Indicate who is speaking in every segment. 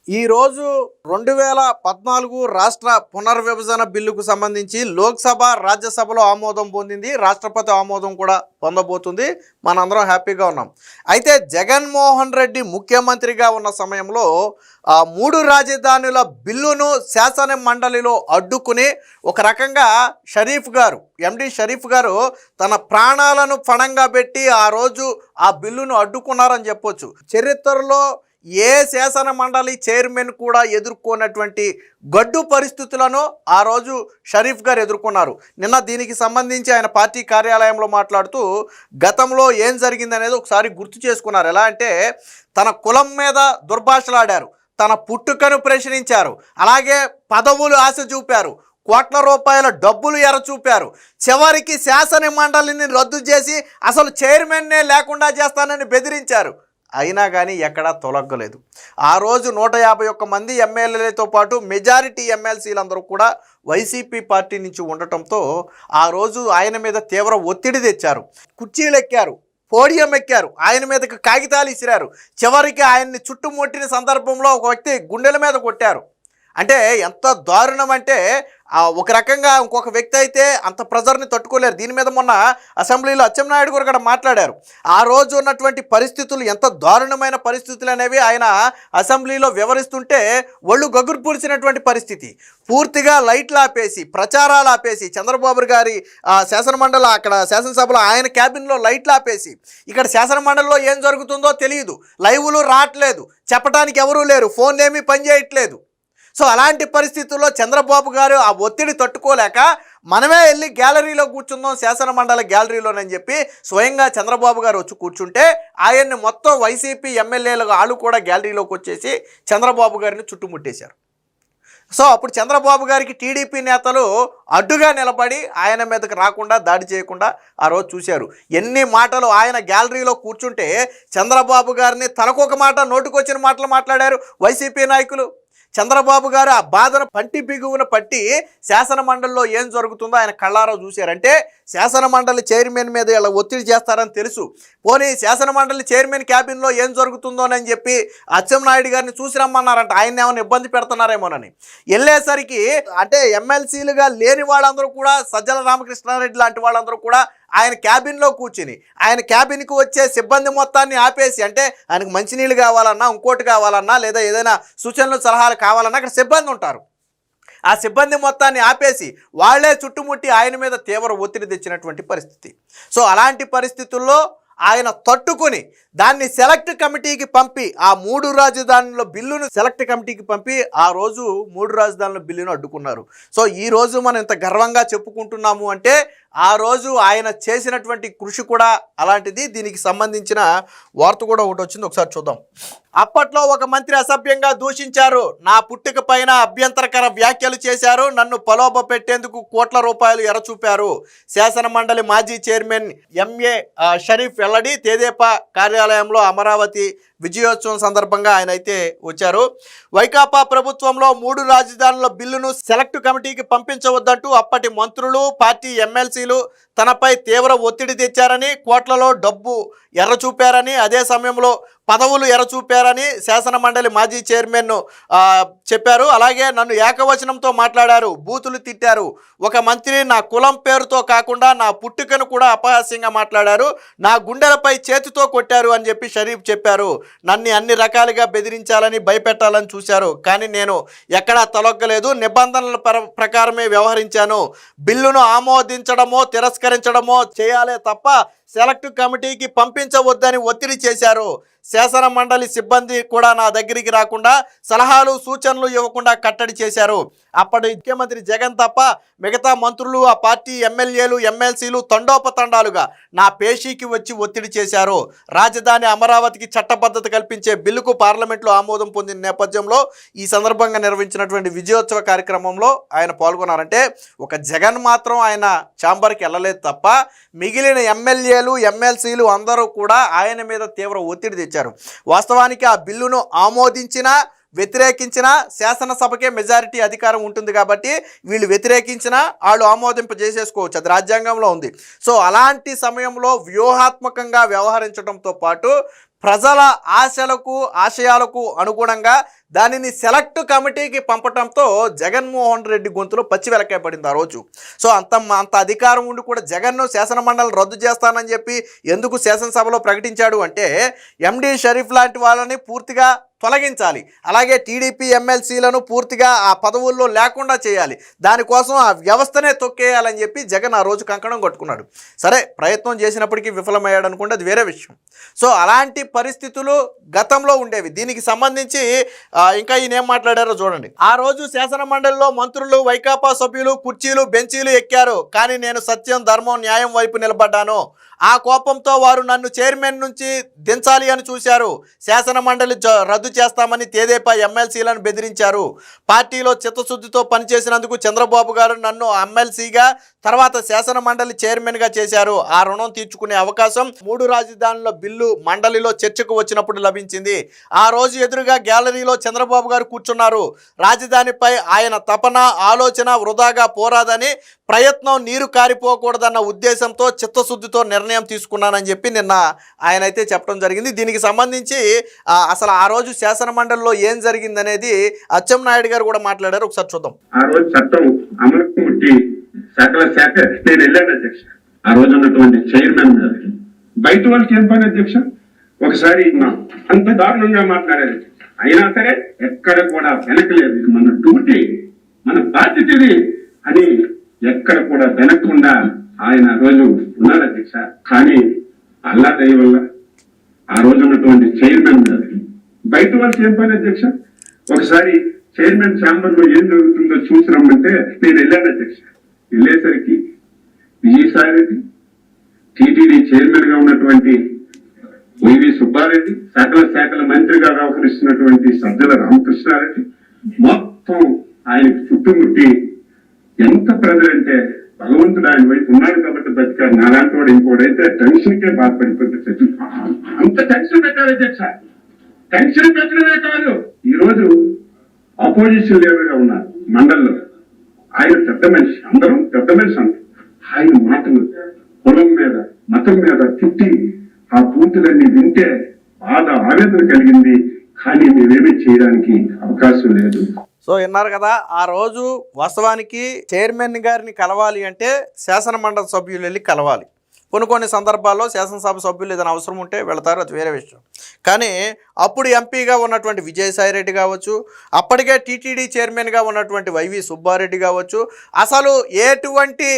Speaker 1: ఈరోజు 2014 రాష్ట్ర పునర్విభజన బిల్లుకు సంబంధించి లోక్సభ రాజ్యసభలో ఆమోదం పొందింది. రాష్ట్రపతి ఆమోదం కూడా పొందబోతుంది. మనందరం హ్యాపీగా ఉన్నాం. అయితే జగన్మోహన్ రెడ్డి ముఖ్యమంత్రిగా ఉన్న సమయంలో ఆ 3 రాజధానుల బిల్లును శాసన మండలిలో అడ్డుకుని ఒక రకంగా ఎండి షరీఫ్ గారు తన ప్రాణాలను పణంగా పెట్టి ఆ రోజు ఆ బిల్లును అడ్డుకున్నారని చెప్పొచ్చు. చరిత్రలో ఏ శాసన మండలి చైర్మన్ కూడా ఎదుర్కొన్నటువంటి గడ్డు పరిస్థితులను ఆ రోజు షరీఫ్ గారు ఎదుర్కొన్నారు. నిన్న దీనికి సంబంధించి ఆయన పార్టీ కార్యాలయంలో మాట్లాడుతూ గతంలో ఏం జరిగిందనేది ఒకసారి గుర్తు చేసుకున్నారు. ఎలా అంటే తన కులం మీద దుర్భాషలాడారు, తన పుట్టుకను ప్రశ్నించారు, అలాగే పదవులు ఆశ చూపారు, కోట్ల రూపాయల డబ్బులు ఎరచూపారు, చివరికి శాసన మండలిని రద్దు చేసి అసలు చైర్మన్నే లేకుండా చేస్తానని బెదిరించారు. అయినా కానీ ఎక్కడా తొలగలేదు. ఆ రోజు 151 మంది ఎమ్మెల్యేలతో పాటు మెజారిటీ ఎమ్మెల్సీలందరూ కూడా వైసీపీ పార్టీ నుంచి ఉండటంతో ఆ రోజు ఆయన మీద తీవ్ర ఒత్తిడి తెచ్చారు. కుర్చీలు ఎక్కారు, పోడియం ఎక్కారు, ఆయన మీదకి కాగితాలు ఇసిరారు. చివరికి ఆయన్ని చుట్టుముట్టిన సందర్భంలో ఒక వ్యక్తి గుండెల మీద కొట్టారు. అంటే ఎంత దారుణం అంటే ఒక రకంగా ఇంకొక వ్యక్తి అయితే అంత ప్రెజర్ని తట్టుకోలేరు. దీని మీద మొన్న అసెంబ్లీలో అచ్చెన్నాయుడు గారు కూడా మాట్లాడారు. ఆ రోజు ఉన్నటువంటి పరిస్థితులు ఎంత దారుణమైన పరిస్థితులు అనేవి ఆయన అసెంబ్లీలో వివరిస్తుంటే ఒళ్ళు గగురు పూడ్చినటువంటి పరిస్థితి. పూర్తిగా లైట్లు ఆపేసి, ప్రచారాలు ఆపేసి, చంద్రబాబు గారి శాసనమండలి అక్కడ శాసనసభలో ఆయన క్యాబిన్లో లైట్లు ఆపేసి, ఇక్కడ శాసనమండలిలో ఏం జరుగుతుందో తెలియదు, లైవ్లు రావట్లేదు, చెప్పడానికి ఎవరూ లేరు, ఫోన్లు ఏమీ పనిచేయట్లేదు. సో అలాంటి పరిస్థితుల్లో చంద్రబాబు గారు ఆ ఒత్తిడి తట్టుకోలేక మనమే వెళ్ళి గ్యాలరీలో కూర్చుందాం, శాసన మండలి గ్యాలరీలోనని చెప్పి స్వయంగా చంద్రబాబు గారు వచ్చి కూర్చుంటే ఆయన్ని మొత్తం వైసీపీ ఎమ్మెల్యేలు వాళ్ళు కూడా గ్యాలరీలోకి వచ్చేసి చంద్రబాబు గారిని చుట్టుముట్టేశారు. సో అప్పుడు చంద్రబాబు గారికి టీడీపీ నేతలు అడ్డుగా నిలబడి ఆయన మీదకి రాకుండా, దాడి చేయకుండా ఆ రోజు చూశారు. ఎన్ని మాటలు ఆయన గ్యాలరీలో కూర్చుంటే చంద్రబాబు గారిని తలకొక మాట, నోటుకొచ్చిన మాటలు మాట్లాడారు వైసీపీ నాయకులు. చంద్రబాబు గారు ఆ బాధను పంటి బిగువున పట్టి శాసన మండలిలో ఏం జరుగుతుందో ఆయన కళ్ళారా చూశారంటే శాసన మండలి చైర్మన్ మీద ఇలా ఒత్తిడి చేస్తారని తెలుసు. పోనీ శాసన మండలి చైర్మన్ క్యాబిన్లో ఏం జరుగుతుందోనని చెప్పి అచ్చెన్నాయుడు గారిని చూసి రమ్మన్నారంట. ఆయన ఏమైనా ఇబ్బంది పెడుతున్నారేమోనని. వెళ్ళేసరికి అంటే ఎమ్మెల్సీలుగా లేని వాళ్ళందరూ కూడా, సజ్జల రామకృష్ణారెడ్డి లాంటి వాళ్ళందరూ కూడా ఆయన క్యాబిన్లో కూర్చుని ఆయన క్యాబిన్కు వచ్చే సిబ్బంది మొత్తాన్ని ఆపేసి, అంటే ఆయనకు మంచినీళ్ళు కావాలన్నా, ఇంకోటి కావాలన్నా, లేదా ఏదైనా సూచనలు సలహాలు కావాలన్నా అక్కడ సిబ్బంది ఉంటారు. ఆ సిబ్బంది మొత్తాన్ని ఆపేసి వాళ్లే చుట్టుముట్టి ఆయన మీద తీవ్ర ఒత్తిడి తెచ్చినటువంటి పరిస్థితి. సో అలాంటి పరిస్థితుల్లో ఆయన తట్టుకొని దాన్ని సెలెక్ట్ కమిటీకి పంపి ఆ 3 రాజధానుల బిల్లును సెలెక్ట్ కమిటీకి పంపి ఆ రోజు 3 రాజధానుల బిల్లును అడ్డుకున్నారు. సో ఈ రోజు మనం ఇంత గర్వంగా చెప్పుకుంటున్నాము అంటే ఆ రోజు ఆయన చేసినటువంటి కృషి కూడా అలాంటిది. దీనికి సంబంధించిన వార్త కూడా ఒకటి వచ్చింది, ఒకసారి చూద్దాం. అప్పట్లో ఒక మంత్రి అసభ్యంగా దూషించారు, నా పుట్టుక పైన అభ్యంతరకర వ్యాఖ్యలు చేశారు, నన్ను ప్రలోభ పెట్టేందుకు కోట్ల రూపాయలు ఎరచూపారు. శాసన మండలి మాజీ చైర్మన్ ఎంఏ షరీఫ్ వెల్లడి. తెదేపా కార్యాలయంలో అమరావతి విజయోత్సవం సందర్భంగా ఆయన అయితే వచ్చారు. వైకాపా ప్రభుత్వంలో 3 రాజధానుల బిల్లును సెలెక్ట్ కమిటీకి పంపించవద్దంటూ అప్పటి మంత్రులు, పార్టీ ఎమ్మెల్సీలు తనపై తీవ్ర ఒత్తిడి తెచ్చారని, కోట్లలో డబ్బు ఎర్రచూపారని, అదే సమయంలో పదవులు ఎరచూపారని శాసన మండలి మాజీ చైర్మన్ చెప్పారు. అలాగే నన్ను ఏకవచనంతో మాట్లాడారు, బూతులు తిట్టారు. ఒక మంత్రి నా కులం పేరుతో కాకుండా నా పుట్టుకను కూడా అపహాస్యంగా మాట్లాడారు, నా గుండెలపై చేతితో కొట్టారు అని చెప్పి షరీఫ్ చెప్పారు. నన్ను అన్ని రకాలుగా బెదిరించాలని, భయపెట్టాలని చూశారు, కానీ నేను ఎక్కడా తొలగలేదు, నిబంధనల ప్రకారమే వ్యవహరించాను. బిల్లును ఆమోదించడమో తిరస్కరించడమో చేయాలే తప్ప సెలెక్ట్ కమిటీకి పంపించవద్దని ఒత్తిడి చేశారు. శాసన మండలి సిబ్బంది కూడా నా దగ్గరికి రాకుండా, సలహాలు సూచనలు ఇవ్వకుండా కట్టడి చేశారు. అప్పటి ముఖ్యమంత్రి జగన్ తప్ప మిగతా మంత్రులు, ఆ పార్టీ ఎమ్మెల్యేలు, ఎమ్మెల్సీలు తండోపతండాలుగా నా పేషీకి వచ్చి ఒత్తిడి చేశారు. రాజధాని అమరావతికి చట్టబద్ధత కల్పించే బిల్లుకు పార్లమెంట్లో ఆమోదం పొందిన నేపథ్యంలో ఈ సందర్భంగా నిర్వహించినటువంటి విజయోత్సవ కార్యక్రమంలో ఆయన పాల్గొన్నారంటే ఒక జగన్ మాత్రం ఆయన ఛాంబర్కి వెళ్ళలేదు తప్ప మిగిలిన ఎమ్మెల్యేలు, ఎమ్మెల్సీలు అందరూ కూడా ఆయన మీద తీవ్ర ఒత్తిడి తెచ్చారు. వాస్తవానికి ఆ బిల్లును ఆమోదించినా వ్యతిరేకించినా శాసనసభకే మెజారిటీ అధికారం ఉంటుంది కాబట్టి వీళ్ళు వ్యతిరేకించినా వాళ్ళు ఆమోదింపజేసేసుకోవచ్చు, అది రాజ్యాంగంలో ఉంది. సో అలాంటి సమయంలో వ్యూహాత్మకంగా వ్యవహరించడంతో పాటు ప్రజల ఆశలకు ఆశయాలకు అనుగుణంగా దానిని సెలెక్ట్ కమిటీకి పంపడంతో జగన్మోహన్ రెడ్డి గొంతులో పచ్చి వెలకాయ పడింది ఆ రోజు. సో అంత అధికారం ఉండి కూడా జగన్ను శాసనమండలి రద్దు చేస్తానని చెప్పి ఎందుకు శాసనసభలో ప్రకటించాడు అంటే ఎండి షరీఫ్ లాంటి వాళ్ళని పూర్తిగా తొలగించాలి, అలాగే టీడీపీ ఎమ్మెల్సీలను పూర్తిగా ఆ పదవుల్లో లేకుండా చేయాలి, దానికోసం ఆ వ్యవస్థనే తొక్కేయాలని చెప్పి జగన్ ఆ రోజు కంకణం కట్టుకున్నాడు. సరే ప్రయత్నం చేసినప్పటికీ విఫలమయ్యాడు అనుకుంటే అది వేరే విషయం. సో అలాంటి పరిస్థితులు గతంలో ఉండేవి. దీనికి సంబంధించి ఇంకా ఈయన ఏం మాట్లాడారో చూడండి. ఆ రోజు శాసన మండలిలో మంత్రులు వైకాపా సభ్యులు కుర్చీలు బెంచీలు ఎక్కారు, కానీ నేను సత్యం ధర్మం న్యాయం వైపు నిలబడ్డాను. ఆ కోపంతో వారు నన్ను చైర్మన్ నుంచి దించాలి అని చూశారు. శాసన మండలి రద్దు చేస్తామని తెదేపా ఎమ్మెల్సీలను బెదిరించారు. పార్టీలో చిత్తశుద్ధితో పనిచేసినందుకు చంద్రబాబు గారు నన్ను ఎమ్మెల్సీగా తర్వాత శాసన మండలి చైర్మన్గా చేశారు. ఆ రుణం తీర్చుకునే అవకాశం 3 రాజధానుల బిల్లు మండలిలో చర్చకు వచ్చినప్పుడు లభించింది. ఆ రోజు ఎదురుగా గ్యాలరీలో చంద్రబాబు గారు కూర్చున్నారు. రాజధానిపై ఆయన తపన ఆలోచన వృధాగా పోరాదని, ప్రయత్నం నీరు కారిపోకూడదన్న ఉద్దేశంతో చిత్తశుద్ధితో నిర్ణయం తీసుకున్నానని చెప్పి నిన్న ఆయన అయితే చెప్పడం జరిగింది. దీనికి సంబంధించి అసలు ఆ రోజు శాసన మండలిలో ఏం జరిగిందనేది అచ్చెన్నాయుడు గారు కూడా మాట్లాడారు, ఒకసారి చూద్దాం.
Speaker 2: ఆ రోజు చట్టం అమలు పుట్టి సకల శాఖ నేను వెళ్ళాను అధ్యక్ష. ఆ రోజు ఉన్నటువంటి చైర్మన్ బయట వాళ్ళకి ఏం పని అధ్యక్ష, ఒకసారి అంత దారుణంగా మాట్లాడారు. అయినా సరే ఎక్కడ కూడా వెనకలేదు, మన డ్యూటీ మన బాధ్యత ఇది అని ఎక్కడ కూడా వెనక్కుండా ఆయన రోజు ఉన్నారు అధ్యక్ష. కానీ అల్లా దయ వల్ల ఆ రోజు ఉన్నటువంటి చైర్మన్ బయట వాళ్ళకి ఏం పని అధ్యక్ష, ఒకసారి చైర్మన్ ఛాంబర్ లో ఏం జరుగుతుందో చూసి రమ్మంటే నేను వెళ్ళాను అధ్యక్ష. వెళ్ళేసరికి విజయసాయి రెడ్డి, టీటీడీ చైర్మన్ గా ఉన్నటువంటి వైవి సుబ్బారెడ్డి, సకల శాఖల మంత్రిగా వ్యవహరిస్తున్నటువంటి సజ్జల రామకృష్ణారెడ్డి మొత్తం ఆయనకు చుట్టుముట్టి ఎంత ప్రజలంటే భగవంతుడు ఆయన వైపు ఉన్నాడు కాబట్టి బతికాడు, నాలాంటి వాడు ఇంకోడైతే టెన్షన్ కే బాధపడిపోతే అంత టెన్షన్ పెట్టారు అధ్యక్ష. టెన్షన్ పెట్టడమే కాదు, ఈ రోజు అపోజిషన్ లీడర్ గా ఉన్నారు మండలిలో. ఆయన పెద్ద మనిషి, అందరం పెద్ద మనిషి అంటారు. ఆయన మాటలు కులం మీద మతం మీద తిట్టి ఆ పూర్తులన్నీ వింటే బాధ ఆవేదన కలిగింది. కానీ మేమేమీ చేయడానికి అవకాశం లేదు.
Speaker 1: సో విన్నారు కదా, ఆ రోజు వాస్తవానికి చైర్మన్ గారిని కలవాలి అంటే శాసన మండలి సభ్యులు వెళ్ళి కలవాలి. కొన్ని సందర్భాల్లో శాసనసభ సభ్యులు ఏదైనా అవసరం ఉంటే వెళతారు, అది వేరే విషయం. కానీ అప్పుడు ఎంపీగా ఉన్నటువంటి విజయసాయి రెడ్డి కావచ్చు, అప్పటికే టీటీడీ చైర్మన్గా ఉన్నటువంటి వైవి సుబ్బారెడ్డి కావచ్చు, అసలు ఎటువంటి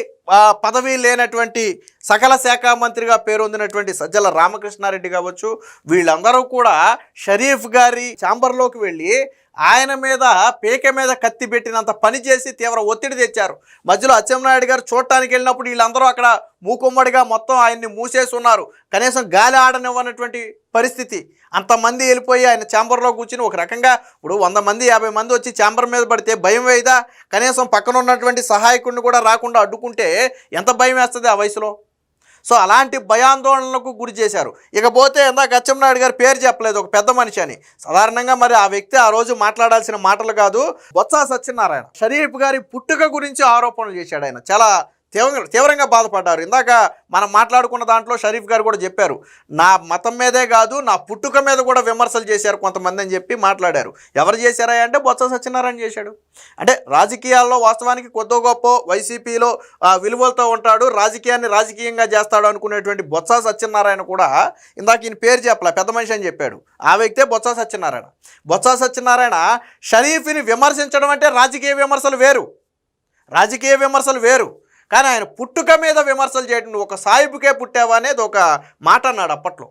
Speaker 1: పదవి లేనటువంటి సకల శాఖ మంత్రిగా పేరొందినటువంటి సజ్జల రామకృష్ణారెడ్డి కావచ్చు, వీళ్ళందరూ కూడా షరీఫ్ గారి ఛాంబర్లోకి వెళ్ళి ఆయన మీద పేక మీద కత్తి పెట్టినంత పని చేసి తీవ్ర ఒత్తిడి తెచ్చారు. మధ్యలో అచ్చెన్నాయుడు గారు చూడటానికి వెళ్ళినప్పుడు వీళ్ళందరూ అక్కడ మూకుమ్మడిగా మొత్తం ఆయన్ని మూసేసి ఉన్నారు. కనీసం గాలి ఆడనివ్వనటువంటి పరిస్థితి. అంతమంది వెళ్ళిపోయి ఆయన ఛాంబర్లో కూర్చుని ఒక రకంగా ఇప్పుడు 100 మంది 50 మంది వచ్చి ఛాంబర్ మీద పడితే భయం వేయదా? కనీసం పక్కన ఉన్నటువంటి సహాయకుడిని కూడా రాకుండా అడ్డుకుంటే ఎంత భయం వేస్తుంది ఆ వయసులో? సో అలాంటి భయాందోళనలకు గురి చేశారు. ఇకపోతే ఇందాక అచ్చెన్నాయుడు గారు పేరు చెప్పలేదు, ఒక పెద్ద మనిషి అని. సాధారణంగా మరి ఆ వ్యక్తి ఆ రోజు మాట్లాడాల్సిన మాటలు కాదు. బొత్స సత్యనారాయణ షరీఫ్ గారి పుట్టుక గురించి ఆరోపణలు చేశాడు. ఆయన చాలా తీవ్రంగా బాధపడ్డారు. ఇందాక మనం మాట్లాడుకున్న దాంట్లో షరీఫ్ గారు కూడా చెప్పారు, నా మతం మీదే కాదు నా పుట్టుక మీద కూడా విమర్శలు చేశారు కొంతమంది అని చెప్పి మాట్లాడారు. ఎవరు చేశారా అంటే బొత్స సత్యనారాయణ చేశాడు. అంటే రాజకీయాల్లో వాస్తవానికి కొద్దో గొప్ప వైసీపీలో విలువలతో ఉంటాడు, రాజకీయాన్ని రాజకీయంగా చేస్తాడు అనుకునేటువంటి బొత్స సత్యనారాయణ కూడా ఇందాక ఈయన పేరు చెప్పలే, పెద్ద మనిషి అని చెప్పాడు. ఆ వ్యక్తే బొత్స సత్యనారాయణ. బొత్స సత్యనారాయణ షరీఫ్ని విమర్శించడం అంటే రాజకీయ విమర్శలు వేరు, రాజకీయ విమర్శలు వేరు. కానీ ఆయన పుట్టుక మీద విమర్శలు చేయడం, ఒక సాయిబుకే పుట్టావా అనేది ఒక మాట అన్నాడు అప్పట్లో.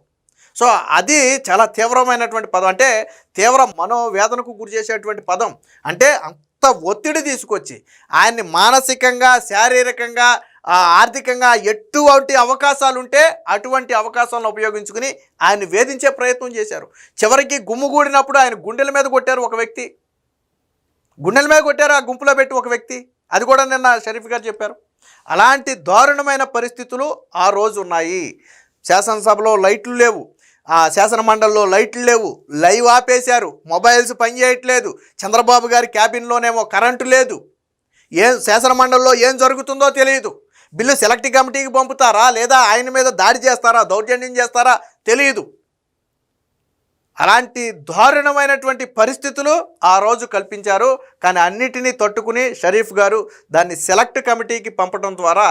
Speaker 1: సో అది చాలా తీవ్రమైనటువంటి పదం, అంటే తీవ్ర మనోవేదనకు గురి చేసేటువంటి పదం. అంటే అంత ఒత్తిడి తీసుకొచ్చి ఆయన్ని మానసికంగా శారీరకంగా ఆర్థికంగా ఎటువంటి అవకాశాలు ఉంటే అటువంటి అవకాశాలను ఉపయోగించుకుని ఆయన్ని వేధించే ప్రయత్నం చేశారు. చివరికి గుమ్ముగూడినప్పుడు ఆయన గుండెల మీద కొట్టారు ఒక వ్యక్తి, గుండెల మీద కొట్టారు ఆ గుంపులో పెట్టి ఒక వ్యక్తి. అది కూడా నిన్న షరీఫ్ గారు చెప్పారు. అలాంటి దారుణమైన పరిస్థితులు ఆ రోజు ఉన్నాయి. శాసనసభలో లైట్లు లేవు, శాసన మండలిలో లైట్లు లేవు, లైవ్ ఆపేశారు, మొబైల్స్ పనిచేయట్లేదు, చంద్రబాబు గారి క్యాబిన్లోనేమో కరెంటు లేదు, శాసన మండలిలో ఏం జరుగుతుందో తెలియదు. బిల్లు సెలెక్ట్ కమిటీకి పంపుతారా లేదా ఆయన మీద దాడి చేస్తారా, దౌర్జన్యం చేస్తారా తెలియదు. అలాంటి దారుణమైనటువంటి పరిస్థితులు ఆ రోజు కల్పించారు. కానీ అన్నిటినీ తట్టుకుని షరీఫ్ గారు దాన్ని సెలెక్ట్ కమిటీకి పంపడం ద్వారా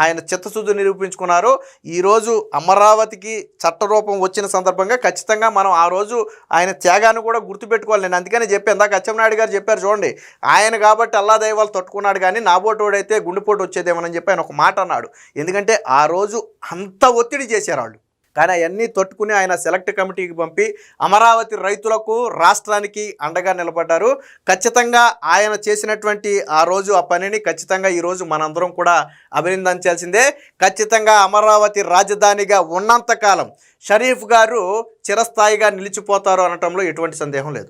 Speaker 1: ఆయన చిత్తశుద్ధి నిరూపించుకున్నారు. ఈరోజు అమరావతికి చట్టరూపం వచ్చిన సందర్భంగా ఖచ్చితంగా మనం ఆ రోజు ఆయన త్యాగాన్ని కూడా గుర్తుపెట్టుకోవాలి. నేను అందుకనే చెప్పాను, ఇందాక అచ్చెన్నాయుడు గారు చెప్పారు చూడండి, ఆయన కాబట్టి అల్లా దైవాలు తట్టుకున్నాడు, కానీ నాబోటోడైతే గుండెపోటు వచ్చేదేమోనని చెప్పి ఆయన ఒక మాట అన్నాడు. ఎందుకంటే ఆ రోజు అంత ఒత్తిడి చేశారు వాళ్ళు. కానీ అవన్నీ తట్టుకుని ఆయన సెలెక్ట్ కమిటీకి పంపి అమరావతి రైతులకు, రాష్ట్రానికి అండగా నిలబడ్డారు. ఖచ్చితంగా ఆయన చేసినటువంటి ఆ రోజు ఆ పనిని ఖచ్చితంగా ఈరోజు మనందరం కూడా అభినందించాల్సిందే. ఖచ్చితంగా అమరావతి రాజధానిగా ఉన్నంతకాలం షరీఫ్ గారు చిరస్థాయిగా నిలిచిపోతారు అనటంలో ఎటువంటి సందేహం లేదు.